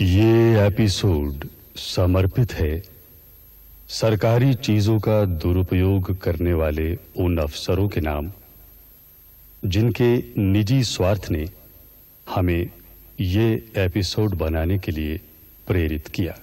ये एपिसोड समर्पित है सरकारी चीजों का दुरुपयोग करने वाले उन अफसरों के नाम जिनके निजी स्वार्थ ने हमें ये एपिसोड बनाने के लिए प्रेरित किया।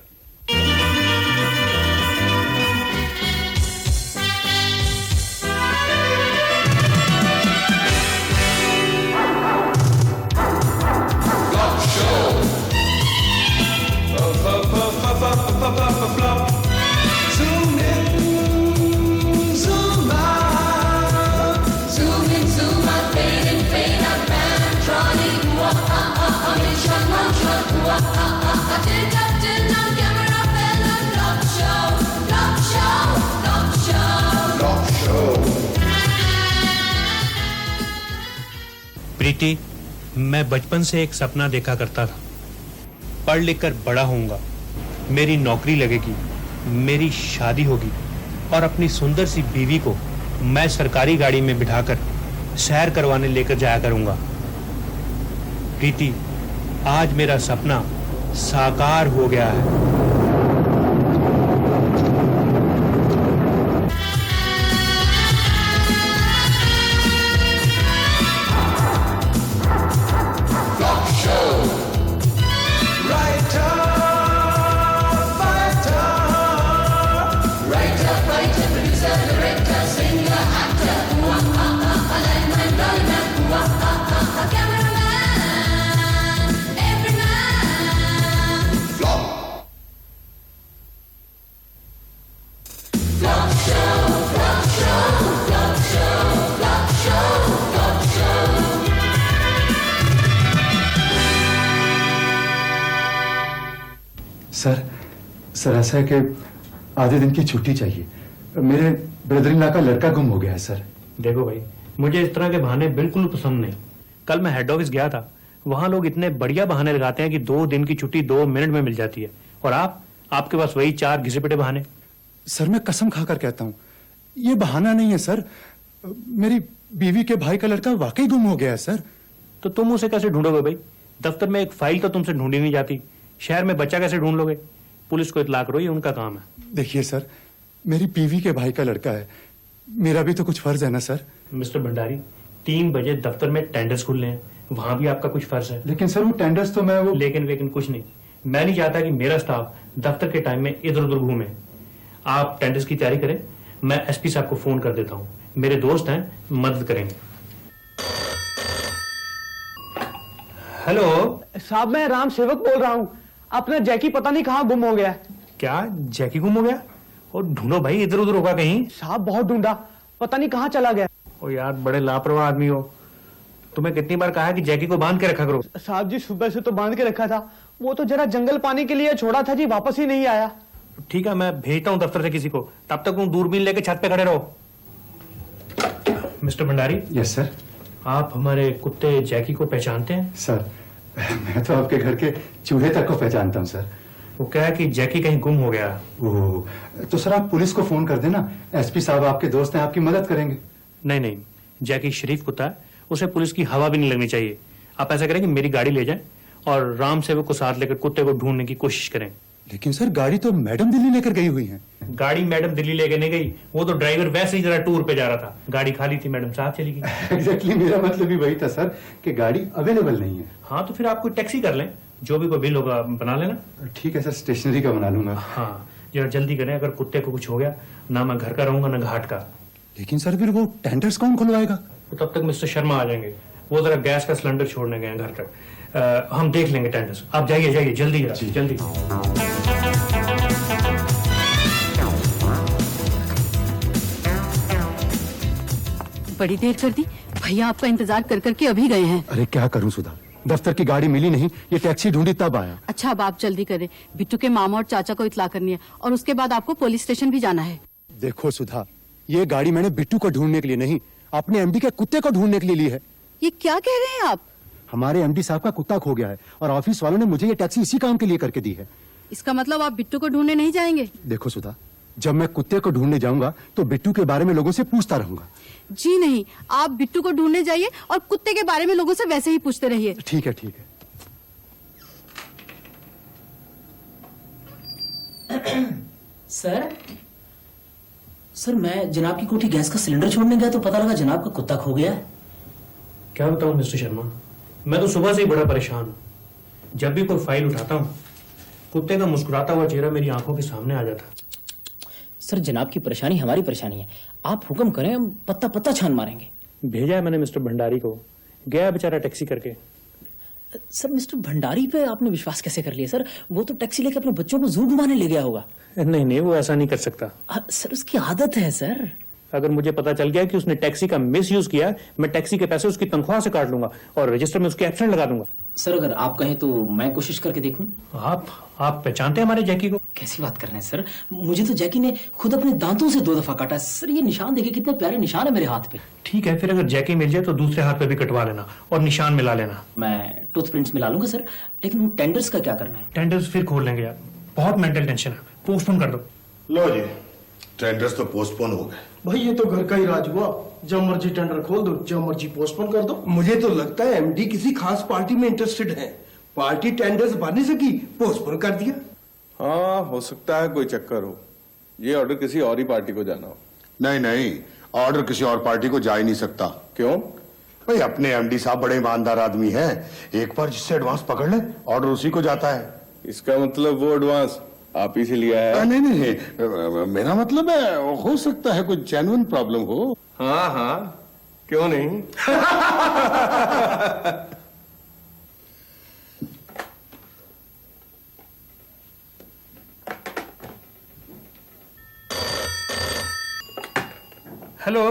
प्रीति, मैं बचपन से एक सपना देखा करता था। पढ़ लिख कर बड़ा होऊंगा, मेरी नौकरी लगेगी, मेरी शादी होगी और अपनी सुंदर सी बीवी को मैं सरकारी गाड़ी में बिठाकर सैर करवाने लेकर जाया करूंगा। प्रीति, आज मेरा सपना साकार हो गया है। सर ऐसा है कि आधे दिन की छुट्टी चाहिए। मेरे ब्रदर इन लॉ का लड़का गुम हो गया है सर। देखो भाई, मुझे इस तरह के बहाने बिल्कुल पसंद नहीं। कल मैं हेड ऑफिस गया था, वहां लोग इतने बढ़िया बहाने लगाते हैं कि 2 दिन की छुट्टी 2 मिनट में मिल जाती है, और आपके पास वही 4 घिसे पिटे बहाने। सर मैं कसम खाकर कहता हूँ, ये बहाना नहीं है सर। मेरी बीवी के भाई का लड़का वाकई गुम हो गया है सर। तो तुम उसे कैसे ढूंढोगे भाई? दफ्तर में एक फाइल तो तुमसे ढूंढी नहीं जाती, शहर में बच्चा कैसे ढूंढ लोगे? पुलिस को इतला करो, ये उनका काम है। देखिए सर, मेरी बीवी के भाई का लड़का है, मेरा भी तो कुछ फर्ज है ना सर। मिस्टर भंडारी, 3 बजे दफ्तर में टेंडर्स खुलने हैं, वहां भी आपका कुछ फर्ज है। लेकिन सर वो टेंडर्स तो मैं लेकिन कुछ नहीं। मैं नहीं चाहता कि मेरा स्टाफ दफ्तर के टाइम में इधर उधर घूमे। आप टेंडर्स की तैयारी करें, मैं एसपी साहब को फोन कर देता हूँ, मेरे दोस्त हैं, मदद करेंगे। हेलो साहब, मैं राम सेवक बोल रहा हूँ। अपना जैकी पता नहीं कहाँ गुम हो गया। क्या जैकी गुम हो गया? और ढूंढो भाई, इधर उधर होगा कहीं। साहब बहुत ढूंढा, पता नहीं कहाँ चला गया। ओ यार, बड़े लापरवाह आदमी हो। तुम्हें कितनी बार कहा कि जैकी को बांध के रखा करो। साहब जी, सुबह से तो बांध के रखा था, वो तो जरा जंगल पानी के लिए छोड़ा था जी, वापस ही नहीं आया। ठीक है, मैं भेजता हूँ दफ्तर से किसी को, तब तक तुम दूरबीन लेके छत पे खड़े रहो। मिस्टर भंडारी। Yes sir. आप हमारे कुत्ते जैकी को पहचानते हैं? सर मैं तो आपके घर के चूहे तक को पहचानता हूँ सर। वो क्या है कि जैकी कहीं गुम हो गया। ओह, तो सर आप पुलिस को फोन कर देना, एसपी साहब आपके दोस्त हैं, आपकी मदद करेंगे। नहीं, जैकी शरीफ कुत्ता है, उसे पुलिस की हवा भी नहीं लगनी चाहिए। आप ऐसा करें कि मेरी गाड़ी ले जाएं और राम सेवक को साथ लेकर कुत्ते को ढूंढने की कोशिश करें। लेकिन सर गाड़ी तो मैडम दिल्ली लेकर गई हुई है। गाड़ी मैडम दिल्ली लेके नहीं गई, वो तो ड्राइवर वैसे ही जरा टूर पे जा रहा था, गाड़ी खाली थी, मैडम साथ चली गई। एग्जैक्टली मेरा मतलब भी वही था सर कि गाड़ी अवेलेबल नहीं है। हाँ, तो फिर आप कोई टैक्सी कर लें, जो भी कोई बिल होगा बना लेना। ठीक है सर, स्टेशनरी का बना लूंगा। हाँ, जरा जल्दी करें, अगर कुत्ते को कुछ हो गया, ना मैं घर का रहूंगा ना घाट का। लेकिन सर फिर वो टेंडर्स कौन खुलवाएगा? तो तब तक मिस्टर शर्मा आ जाएंगे, वो जरा गैस का सिलेंडर छोड़ने गए घर तक। हम देख लेंगे टेंडर्स। आप जाइए जल्दी जल्दी। बड़ी देर कर दी, भैया आपका इंतजार कर करके अभी गए हैं। अरे क्या करूं सुधा, दफ्तर की गाड़ी मिली नहीं, ये टैक्सी ढूंढी तब आया। अच्छा, अब आप जल्दी करें, बिट्टू के मामा और चाचा को इतला करनी है, और उसके बाद आपको पुलिस स्टेशन भी जाना है। देखो सुधा, ये गाड़ी मैंने बिट्टू को ढूंढने के लिए नहीं, अपने एमडी के कुत्ते को ढूंढने के लिए ली है। ये क्या कह रहे हैं आप? हमारे एमडी साहब का कुत्ता खो गया है और ऑफिस वालों ने मुझे ये टैक्सी इसी काम के लिए करके दी है। इसका मतलब आप बिट्टू को ढूंढने नहीं जाएंगे? देखो सुधा, जब मैं कुत्ते को ढूंढने जाऊंगा तो बिट्टू के बारे में लोगों से पूछता रहूंगा। जी नहीं, आप बिट्टू को ढूंढने जाइए और कुत्ते के बारे में लोगों से वैसे ही पूछते रहिए। ठीक है ठीक है। सर सर मैं जनाब की कोठी गैस का सिलेंडर छोड़ने गया तो पता लगा जनाब का कुत्ता खो गया है। क्या बताऊं मिस्टर शर्मा, मैं तो सुबह से ही बड़ा परेशान हूं। जब भी कोई फाइल उठाता हूं, कुत्ते का मुस्कुराता हुआ चेहरा मेरी आंखों के सामने आ जाता। सर जनाब की परेशानी हमारी परेशानी है, आप हुक्म करें हम पत्ता पत्ता छान मारेंगे। भेजा है मैंने मिस्टर भंडारी को, गया बेचारा टैक्सी करके। सर मिस्टर भंडारी पे आपने विश्वास कैसे कर लिया सर? वो तो टैक्सी लेकर अपने बच्चों को जू घुमाने ले गया होगा। नहीं नहीं, वो ऐसा नहीं कर सकता। सर उसकी आदत है सर। अगर मुझे पता चल गया कि उसने टैक्सी का मिस यूज किया, मैं टैक्सी के पैसे उसकी तनख्वाह से काट लूंगा और रजिस्टर में उसकी एब्सेंट लगा दूंगा। सर अगर आप कहें तो मैं कोशिश करके देखूं। आप पहचानते हैं हमारे जैकी को? कैसी बात कर रहे हैं सर, मुझे तो जैकी ने खुद अपने दांतों से 2 दफा काटा। सर ये निशान देखिए, कितने प्यारे निशान है मेरे हाथ पे। ठीक है, फिर अगर जैकी मिल जाए तो दूसरे हाथ पे भी कटवा लेना और निशान मिला लेना। मैं टूथ प्रिंट्स मिला लूंगा सर, लेकिन वो टेंडर्स का क्या करना है? टेंडर्स फिर खोल लेंगे यार, बहुत मेंटल टेंशन है, पोस्टपोन कर दो। लो जी, टेंडर्स तो पोस्टपोन हो गए। भाई ये तो घर का ही राज हुआ, जब मर्जी टेंडर खोल दो, जब मर्जी पोस्टपोन कर दो। मुझे तो लगता है एमडी किसी खास पार्टी में इंटरेस्टेड है, पार्टी टेंडर्स भर नहीं सकी, पोस्टपोन कर दिया। हाँ हो सकता है कोई चक्कर हो, ये ऑर्डर किसी और ही पार्टी को जाना हो। नहीं नहीं, ऑर्डर किसी और पार्टी को जा ही नहीं सकता। क्यों? भाई अपने एमडी साहब बड़े ईमानदार आदमी हैं, एक बार जिससे एडवांस पकड़ ले ऑर्डर उसी को जाता है। इसका मतलब वो एडवांस आप ही से लिया है? नहीं नहीं, मेरा मतलब है हो सकता है कोई जेन्युइन प्रॉब्लम हो। हाँ हाँ, क्यों नहीं। हेलो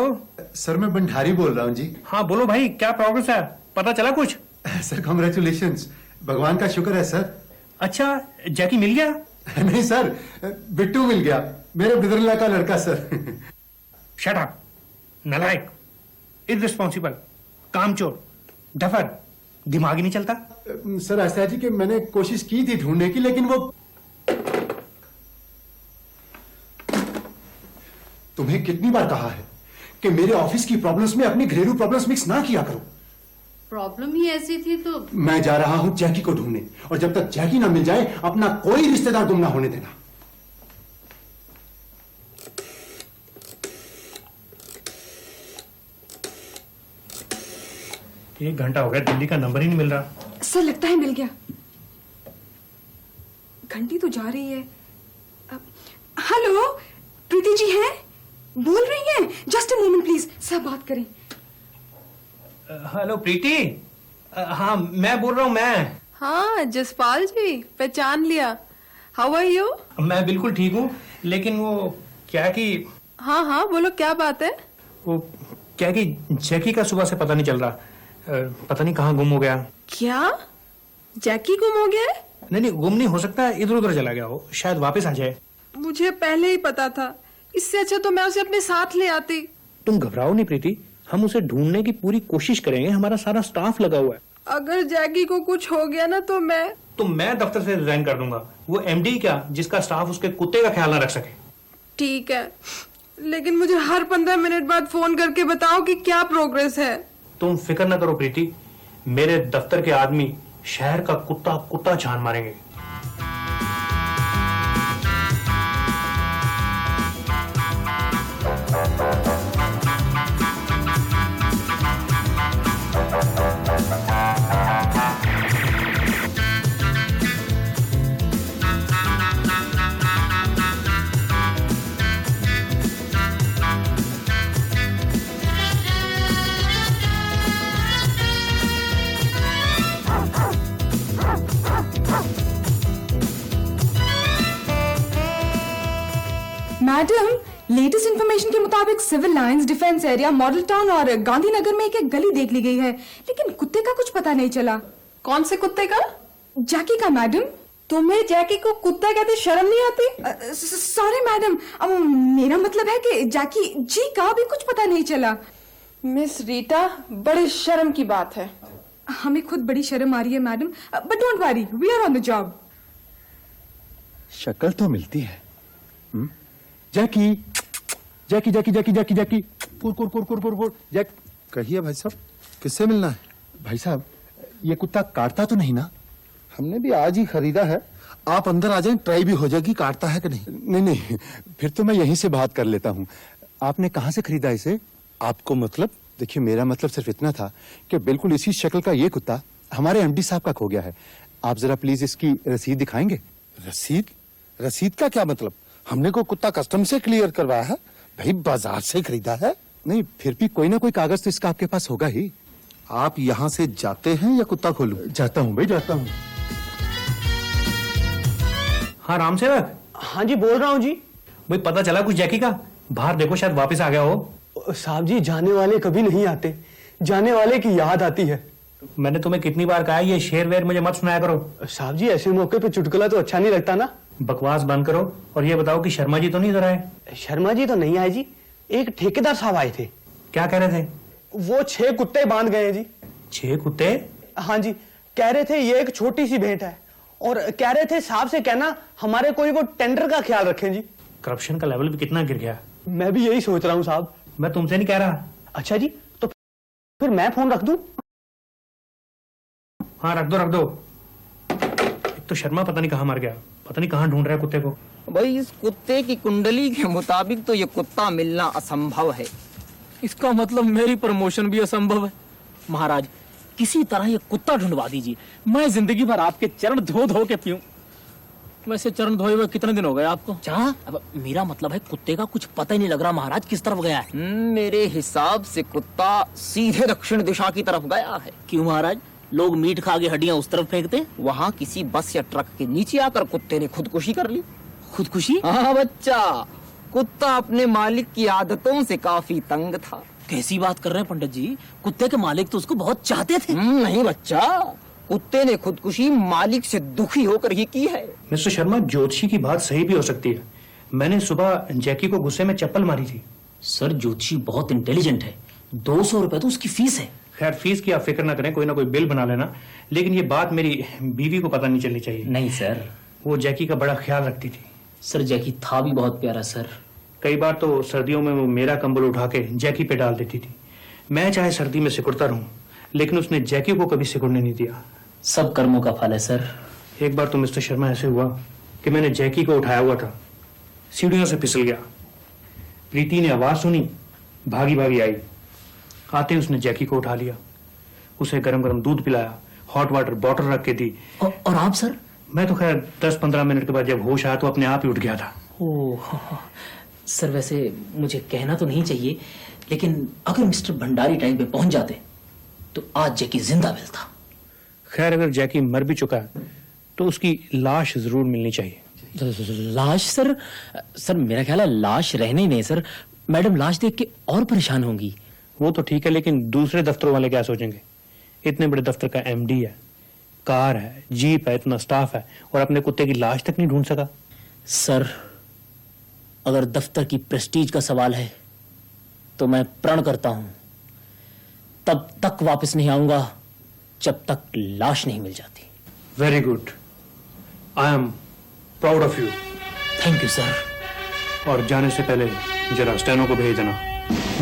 सर मैं भंडारी बोल रहा हूँ जी। हाँ बोलो भाई, क्या प्रोग्रेस है, पता चला कुछ? सर कॉन्ग्रेचुलेशंस, भगवान का शुक्र है सर। अच्छा, जैकी मिल गया? नहीं सर, बिट्टू मिल गया, मेरे ब्रदर-इन-लॉ का लड़का सर। शट अप, नालायक, इररिस्पॉन्सिबल, कामचोर, डफर, दिमाग ही नहीं चलता। सर ऐसा है जी कि मैंने कोशिश की थी ढूंढने की, लेकिन वो तुम्हें कितनी बार कहा है कि मेरे ऑफिस की प्रॉब्लम्स में अपनी घरेलू प्रॉब्लम्स मिक्स ना किया करो। प्रॉब्लम ही ऐसी थी तो मैं जा रहा हूं जैकी को ढूंढने, और जब तक जैकी ना मिल जाए अपना कोई रिश्तेदार गुम ना होने देना। एक घंटा हो गया, दिल्ली का नंबर ही नहीं मिल रहा। सर लगता है मिल गया, घंटी तो जा रही है। हेलो, प्रीति जी हैं? बोल रही हैं? जस्ट अ मोमेंट प्लीज, सब बात करें। हेलो प्रीति, हाँ मैं बोल रहा हूँ। मैं हाँ जसपाल जी, पहचान लिया। How are you? मैं बिल्कुल ठीक हूँ, लेकिन वो क्या कि हाँ हाँ बोलो, क्या बात है? वो क्या कि जैकी का सुबह से पता नहीं चल रहा, पता नहीं कहाँ गुम हो गया। क्या जैकी गुम हो गया है? नहीं, गुम नहीं हो सकता, इधर उधर चला गया हो, शायद वापस आ जाए। मुझे पहले ही पता था, इससे अच्छा तो मैं उसे अपने साथ ले आती। तुम घबराओ नहीं प्रीति, हम उसे ढूंढने की पूरी कोशिश करेंगे, हमारा सारा स्टाफ लगा हुआ है। अगर जैकी को कुछ हो गया ना तो मैं दफ्तर से रिजाइन कर दूंगा। वो एमडी क्या, जिसका स्टाफ उसके कुत्ते का ख्याल ना रख सके। ठीक है, लेकिन मुझे हर 15 मिनट बाद फोन करके बताओ कि क्या प्रोग्रेस है। तुम फिक्र ना करो प्रीति, मेरे दफ्तर के आदमी शहर का कुत्ता कुत्ता छान मारेंगे। मैडम, लेटेस्ट इंफॉर्मेशन के मुताबिक Civil Lines, Defence area, Model Town और गांधीनगर में एक गली देख ली गई है, लेकिन कुत्ते का कुछ पता नहीं चला। कौन से कुत्ते का? जैकी का मैडम। तुम्हें जैकी को कुत्ता कहते शर्म नहीं आती? सॉरी मैडम, मेरा मतलब है कि जैकी जी का भी कुछ पता नहीं चला। मिस रीटा, बड़े शर्म की बात है। हमें खुद बड़ी शर्म आ रही है madam, but don't worry, we are on the job. शक्ल तो मिलती है। जैकी जैकी जैकी जैकी जैकी जैकी कुर कुर कुर कुर कुर कुर जैक। कहिए भाई साहब, किससे मिलना है? भाई साहब, ये कुत्ता काटता तो नहीं ना? हमने भी आज ही खरीदा है, आप अंदर आ जाएं, ट्राई भी हो जाएगी काटता है कि नहीं। नहीं नहीं, फिर तो मैं यहीं से बात कर लेता हूँ। आपने कहाँ से खरीदा इसे? आपको मतलब? देखिए, मेरा मतलब सिर्फ इतना था कि बिल्कुल इसी शक्ल का ये कुत्ता हमारे एमडी साहब का खो गया है। आप जरा प्लीज इसकी रसीद दिखाएंगे? रसीद? रसीद का क्या मतलब? हमने को कुत्ता कस्टम से क्लियर करवाया है भाई, बाजार से खरीदा है। नहीं, फिर भी कोई ना कोई कागज तो इसका आपके पास होगा ही। आप यहाँ से जाते हैं या कुत्ता खोलूं? जाता हूँ भाई, जाता हूँ। हाँ राम सेवक। हाँ जी, बोल रहा हूँ जी। भाई पता चला कुछ जैकी का? बाहर देखो, शायद वापस आ गया हो। साहब जी, जाने वाले कभी नहीं आते, जाने वाले की याद आती है। मैंने तुम्हें कितनी बार कहा है ये शेर वेर मुझे मत सुनाया करो। साहब जी, ऐसे मौके पे चुटकुला तो अच्छा नहीं लगता ना। बकवास बंद करो और ये बताओ कि शर्मा जी तो नहीं इधर आए? शर्मा जी तो नहीं आए जी, एक ठेकेदार साहब आए थे। क्या कह रहे थे? वो 6 कुत्ते बांध गए हैं जी। 6 कुत्ते? हाँ जी, कह रहे थे ये एक छोटी सी भेंट है, और कह रहे थे साहब से कहना हमारे कोई वो टेंडर का ख्याल रखें जी। करप्शन का लेवल भी कितना गिर गया। मैं भी यही सोच रहा हूँ साहब। मैं तुमसे नहीं कह रहा। अच्छा जी, तो फिर मैं फोन रख दूं? हाँ रख दो। एक तो शर्मा पता नहीं कहाँ मर गया, पता नहीं कहाँ ढूंढ रहा है कुत्ते को। भाई इस कुत्ते की कुंडली के मुताबिक तो ये कुत्ता मिलना असंभव है। इसका मतलब मेरी प्रमोशन भी असंभव है। महाराज, किसी तरह ये कुत्ता ढूंढवा दीजिए, मैं जिंदगी भर आपके चरण धो धो के पीऊं। वैसे चरण धोए हुए कितने दिन हो गए आपको? क्या? अब मेरा मतलब है कुत्ते का कुछ पता ही नहीं लग रहा महाराज किस तरफ गया है। मेरे हिसाब से कुत्ता सीधे दक्षिण दिशा की तरफ गया है। क्यों महाराज? लोग मीट खा के हड्डियां उस तरफ फेंकते? वहाँ किसी बस या ट्रक के नीचे आकर कुत्ते ने खुदकुशी कर ली। खुदकुशी? हाँ बच्चा, कुत्ता अपने मालिक की आदतों से काफी तंग था। कैसी बात कर रहे हैं पंडित जी? कुत्ते के मालिक तो उसको बहुत चाहते थे। नहीं बच्चा, कुत्ते ने खुदकुशी मालिक से दुखी होकर ही की है। मिस्टर शर्मा, ज्योतिषी की बात सही भी हो सकती है। मैंने सुबह जैकी को गुस्से में चप्पल मारी थी। सर ज्योतिषी बहुत इंटेलिजेंट है, 200 रुपए तो उसकी फीस है। खैर फीस की आप फिक्र ना करें, कोई ना कोई बिल बना लेना, लेकिन ये बात मेरी बीवी को पता नहीं चलनी चाहिए। नहीं सर, वो जैकी का बड़ा ख्याल रखती थी। सर जैकी था भी बहुत प्यारा सर। कई बार तो सर्दियों में वो मेरा कंबल उठा के जैकी पे डाल देती थी। मैं चाहे सर्दी में सिकुड़ता रहूं, लेकिन उसने जैकी को कभी सिकुड़ने नहीं दिया। सब कर्मों का फल है सर। एक बार तो मिस्टर शर्मा ऐसे हुआ कि मैंने जैकी को उठाया हुआ था, सीढ़ियों से फिसल गया। प्रीति ने आवाज सुनी, भागी भागी आई। आते ही उसने जैकी को उठा लिया, उसे गरम गरम दूध पिलाया, हॉट वाटर बॉटल रख के दी। और आप सर? मैं तो खैर 10-15 मिनट के बाद जब होश आया तो अपने आप ही उठ गया था। ओह सर, वैसे मुझे कहना तो नहीं चाहिए, लेकिन अगर मिस्टर भंडारी टाइम पे पहुंच जाते तो आज जैकी जिंदा मिलता। खैर अगर जैकी मर भी चुका है तो उसकी लाश जरूर मिलनी चाहिए। लाश सर? सर मेरा ख्याल है लाश रहने ही नहीं सर, मैडम लाश देख के और परेशान होंगी। वो तो ठीक है, लेकिन दूसरे दफ्तरों वाले क्या सोचेंगे? इतने बड़े दफ्तर का एमडी है, कार है, जीप है, इतना स्टाफ है, और अपने कुत्ते की लाश तक नहीं ढूंढ सका। सर अगर दफ्तर की प्रेस्टीज का सवाल है तो मैं प्रण करता हूं तब तक वापस नहीं आऊंगा जब तक लाश नहीं मिल जाती। Very good, I am proud of you. Thank you sir. और जाने से पहले जरा स्टेनो को भेज देना,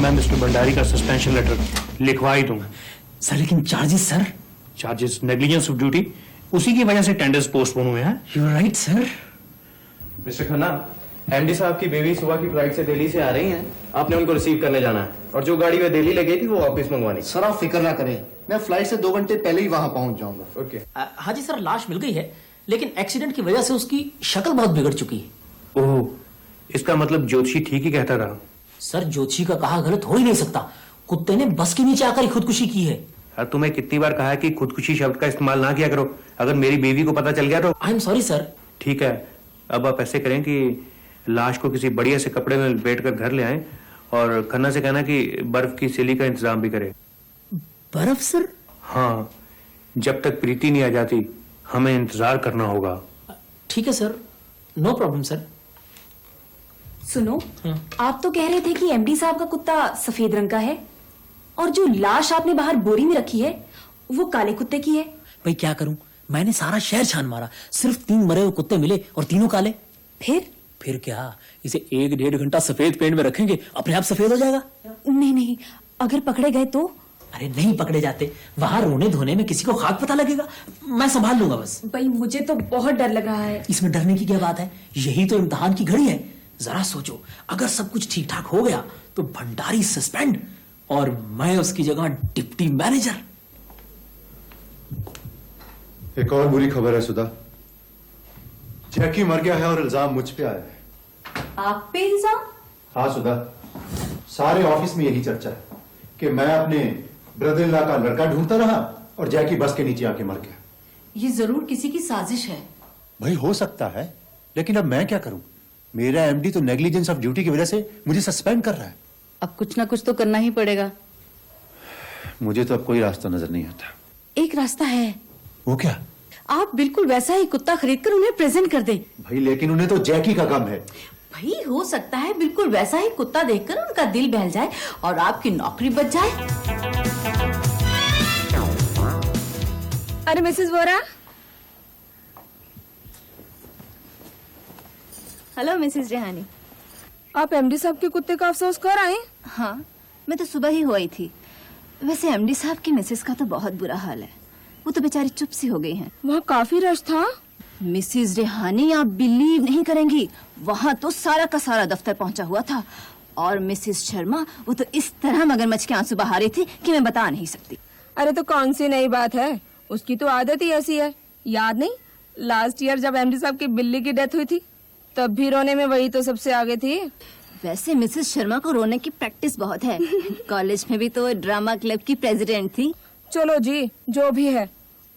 मैं मिस्टर भंडारी का सस्पेंशन लेटर लिखवा ही दूंगा। सर लेकिन charges sir? Charges negligence of duty, उसी की वजह से टेंडर्स पोस्टपोन हुए हैं। You are right sir. Mister Khanna, MD साहब की बेबी सुबह की फ्लाइट से दिल्ली से आ रही हैं, आपने उनको रिसीव करने जाना है, और जो गाड़ी वे दिल्ली लगी थी वो वापस मंगवानी। सर आप फिक्र ना करें, मैं फ्लाइट से 2 घंटे पहले ही वहां पहुंच जाऊंगा। ओके। हाँ जी सर, लाश मिल गई है, लेकिन एक्सीडेंट की वजह से उसकी शक्ल बहुत बिगड़ चुकी है। ओह, इसका मतलब ज्योतिषी ठीक ही कहता रहा। सर ज्योतिषी का कहा गलत हो ही नहीं सकता, कुत्ते ने बस के नीचे आकर ही खुदकुशी की है। यार तुम्हें कितनी बार कहा है कि खुदकुशी शब्द का इस्तेमाल ना किया करो, अगर मेरी बीवी को पता चल गया तो। I am sorry sir. ठीक है, अब आप ऐसे करें कि लाश को किसी बढ़िया से कपड़े में लपेट कर घर ले आए, और खन्ना से कहना कि बर्फ की सिली का इंतजाम भी करे। बर्फ सर? हाँ, जब तक प्रीति नहीं आ जाती हमें इंतजार करना होगा। ठीक है सर, नो प्रॉब्लम सर। सुनो, आप तो कह रहे थे कि एमडी साहब का कुत्ता सफेद रंग का है, और जो लाश आपने बाहर बोरी में रखी है वो काले कुत्ते की है। भाई क्या करूं, मैंने सारा शहर छान मारा, सिर्फ 3 मरे हुए कुत्ते मिले और तीनों काले। फिर क्या, इसे 1-1.5 घंटा सफेद पेंट में रखेंगे, अपने आप सफेद हो जाएगा। नहीं नहीं, अगर पकड़े गए तो? अरे नहीं पकड़े जाते, वहां रोने धोने में किसी को खाक पता लगेगा। मैं संभाल लूंगा बस। भाई मुझे तो बहुत डर लग रहा है। इसमें डरने की क्या बात है, यही तो इम्तिहान की घड़ी है। जरा सोचो, अगर सब कुछ ठीक ठाक हो गया तो भंडारी सस्पेंड और मैं उसकी जगह डिप्टी मैनेजर। एक और बुरी खबर है सुधा, जैकी मर गया है और इल्जाम मुझ पे आया है। आप पे इल्जाम? हाँ सुधा, सारे ऑफिस में यही चर्चा है कि मैं अपने ब्रदर इन लॉ का लड़का ढूंढता रहा और जैकी बस के नीचे आके मर गया। ये जरूर किसी की साजिश है। भाई हो सकता है, लेकिन अब मैं क्या करूं? मेरा एमडी तो नेग्लिजेंस ऑफ ड्यूटी की वजह से मुझे सस्पेंड कर रहा है। अब कुछ ना कुछ तो करना ही पड़ेगा। मुझे तो अब कोई रास्ता नजर नहीं आता। एक रास्ता है। वो क्या? आप बिल्कुल वैसा ही कुत्ता खरीदकर उन्हें प्रेजेंट कर दें। भाई लेकिन उन्हें तो जैकी का गम है। भाई हो सकता है बिल्कुल वैसा ही कुत्ता देखकर उनका दिल बहल जाए और आपकी नौकरी बच जाए। अरे Mrs Vora. Hello Mrs Rehani. आप एमडी साहब के कुत्ते का अफसोस कर आए? हाँ, मैं तो सुबह ही हुई थी। वैसे एमडी साहब की मिसेस का तो बहुत बुरा हाल है, वो तो बेचारी चुप सी हो गई हैं। वहाँ काफी रश था। मिसेस रेहानी, आप बिलीव नहीं करेंगी, वहाँ तो सारा का सारा दफ्तर पहुँचा हुआ था और मिसेस शर्मा वो तो इस तरह मगरमच्छ के आंसू बहा रही थी कि मैं बता नहीं सकती। अरे तो कौन सी नई बात है, उसकी तो आदत ही ऐसी है। याद नहीं, लास्ट ईयर जब एमडी साहब की बिल्ली की डेथ हुई थी तब भी रोने में वही तो सबसे आगे थी। वैसे मिसेस शर्मा को रोने की प्रैक्टिस बहुत है। कॉलेज में भी तो ड्रामा क्लब की प्रेसिडेंट थी। चलो जी, जो भी है,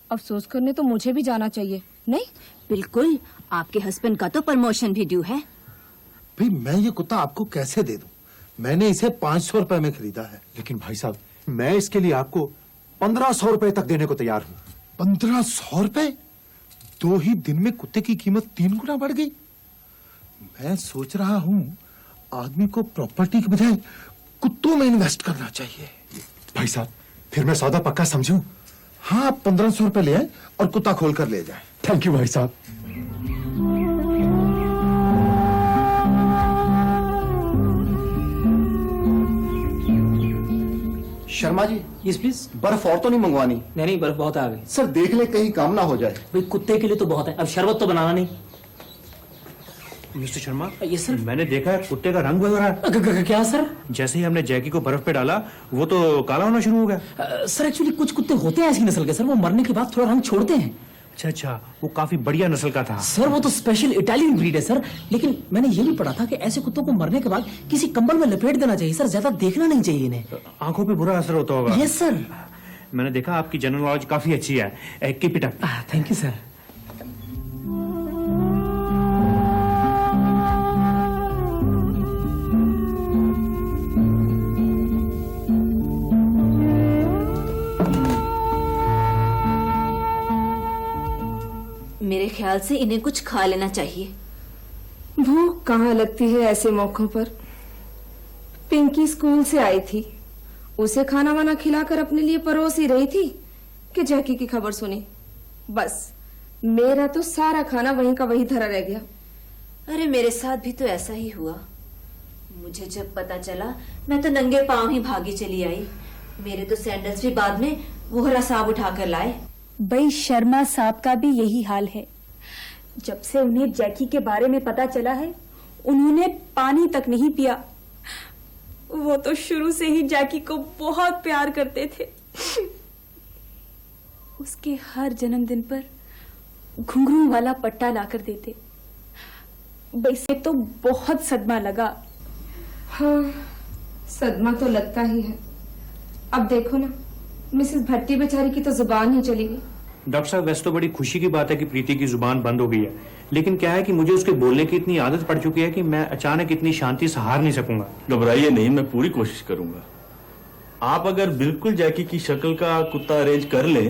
अफसोस करने तो मुझे भी जाना चाहिए। नहीं बिल्कुल, आपके हस्बैंड का तो प्रमोशन भी ड्यू है। भाई मैं ये कुत्ता आपको कैसे दे दूं? मैंने इसे 500 रुपए में खरीदा है। लेकिन भाई साहब, मैं इसके लिए आपको 1500 रुपए तक देने को तैयार हूँ। 1500 रुपए? 2 ही दिन में कुत्ते की कीमत 3 गुना बढ़ गई। मैं सोच रहा हूँ आदमी को प्रॉपर्टी के बजाय कुत्तों में इन्वेस्ट करना चाहिए। भाई साहब, फिर मैं सौदा पक्का समझूं? हाँ, आप 1500 रुपए ले आए और कुत्ता खोल कर ले जाए। थैंक यू भाई साहब। Sharma ji, yes please. बर्फ और तो नहीं मंगवानी? नहीं, बर्फ बहुत आ गई। सर देख ले कहीं काम ना हो जाए। भाई कुत्ते के लिए तो बहुत है, अब शरबत तो बनाना नहीं। मिस्टर शर्मा, ये सर, मैंने देखा है कुत्ते का रंग बदल रहा है। क्या सर? जैसे ही हमने जैकी को बर्फ पे डाला वो तो काला होना शुरू हो गया। सर एक्चुअली कुछ कुत्ते होते हैं ऐसी नस्ल के सर, वो मरने के बाद थोड़ा रंग छोड़ते हैं। अच्छा, वो काफी बढ़िया नस्ल का था। सर वो तो स्पेशल इटालियन ब्रीड है सर, लेकिन मैंने ये भी पढ़ा था कि ऐसे कुत्तों को मरने के बाद किसी कंबल में लपेट देना चाहिए सर, ज्यादा देखना नहीं चाहिए इन्हें। आंखों पे बुरा असर होता होगा। Yes sir. मैंने देखा आपकी जनरल नॉलेज काफी अच्छी है। Keep it up. Thank you sir. मेरे ख्याल से इन्हें कुछ खा लेना चाहिए। भूख कहाँ लगती है ऐसे मौकों पर। पिंकी स्कूल से आई थी, उसे खाना वाना खिलाकर अपने लिए परोस ही रही थी कि जैकी की खबर सुनी। बस मेरा तो सारा खाना वहीं का वहीं धरा रह गया। अरे मेरे साथ भी तो ऐसा ही हुआ। मुझे जब पता चला मैं तो नंगे पांव ही भागी चली आई। मेरे तो सैंडल्स भी बाद में वोहरा साहब उठाकर लाए। भाई शर्मा साहब का भी यही हाल है। जब से उन्हें जैकी के बारे में पता चला है, उन्होंने पानी तक नहीं पिया। वो तो शुरू से ही जैकी को बहुत प्यार करते थे। उसके हर जन्मदिन पर घुंघरू वाला पट्टा लाकर देते। वैसे तो बहुत सदमा लगा। हाँ, सदमा तो लगता ही है। अब देखो ना, मिसेस भट्टी बेचारी की तो जुबान ही चली गई। डॉक्टर साहब, वैसे तो बड़ी खुशी की बात है कि प्रीति की जुबान बंद हो गई है, लेकिन क्या है कि मुझे उसके बोलने की इतनी आदत पड़ चुकी है कि मैं अचानक इतनी शांति सहार नहीं सकूंगा। घबराइए नहीं, मैं पूरी कोशिश करूंगा। आप अगर बिल्कुल जैकी की शक्ल का कुत्ता अरेंज कर ले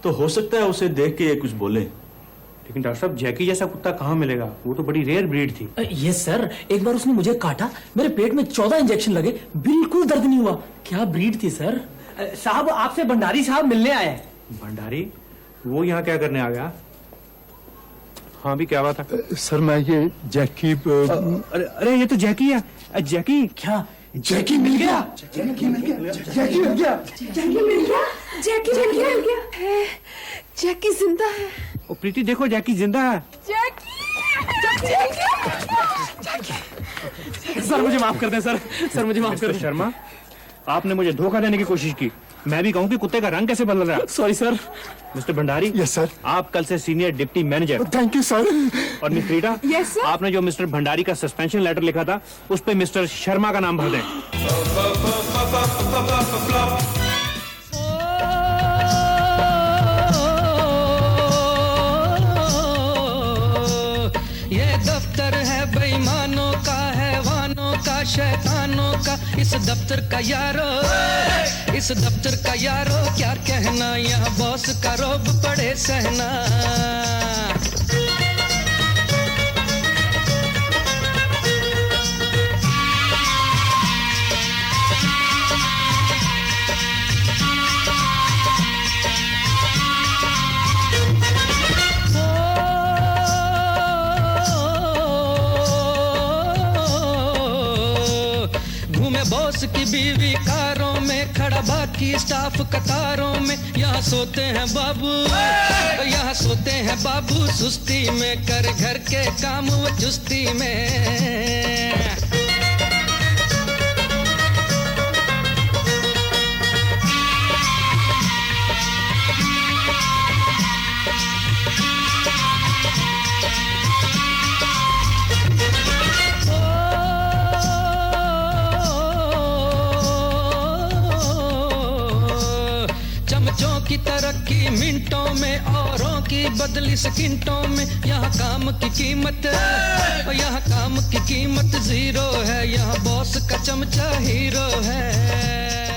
तो हो सकता है उसे देख के ये कुछ बोले। लेकिन डॉक्टर साहब, जैकी जैसा कुत्ता कहाँ मिलेगा? वो तो बड़ी रेयर ब्रीड थी। यस सर, एक बार उसने मुझे काटा, मेरे पेट में 14 इंजेक्शन लगे, बिल्कुल दर्द नहीं हुआ। क्या ब्रीड थी सर? साहब, आपसे भंडारी साहब मिलने आए हैं। भंडारी? वो यहाँ क्या करने आ गया? हाँ भी, क्या बात है? सर मैं ये जैकी अरे ये तो जैकी है। जैकी क्या जैकी मिल गया, जैकी मिल गया, जैकी मिल गया, जैकी मिल गया, जैकी मिल गया, मिल गया है, जैकी जिंदा है। ओ प्रीति देखो जैकी जिंदा है। सर मुझे माफ कर दें सर, सर मुझे माफ कर दें। शर्मा, आपने मुझे धोखा देने की कोशिश की। मैं भी कहूँ कि कुत्ते का रंग कैसे बदल रहा है। Sorry sir. Mister Bhandari, yes sir. आप कल से senior deputy manager. Thank you sir. और मिस रीटा, यस सर। आपने जो मिस्टर भंडारी का सस्पेंशन लेटर लिखा था उस पे मिस्टर शर्मा का नाम भर दें। ये दफ्तर है बेईमानों का, हैवानों का, शैतानों का। इस दफ्तर का यारो, इस दफ्तर का यारो क्या कहना, यहाँ बॉस का रोब पड़े सहना। बॉस की बीवी कारों में, खड़ा बाकी स्टाफ कतारों में। यहाँ सोते हैं बाबू, यहाँ सोते हैं बाबू सुस्ती में, कर घर के काम वो चुस्ती में। चमचों की तरक्की मिनटों में, औरों की बदली सेकंडों में। यहाँ काम की कीमत, यहाँ काम की कीमत जीरो है, यहाँ बॉस का चमचा हीरो है।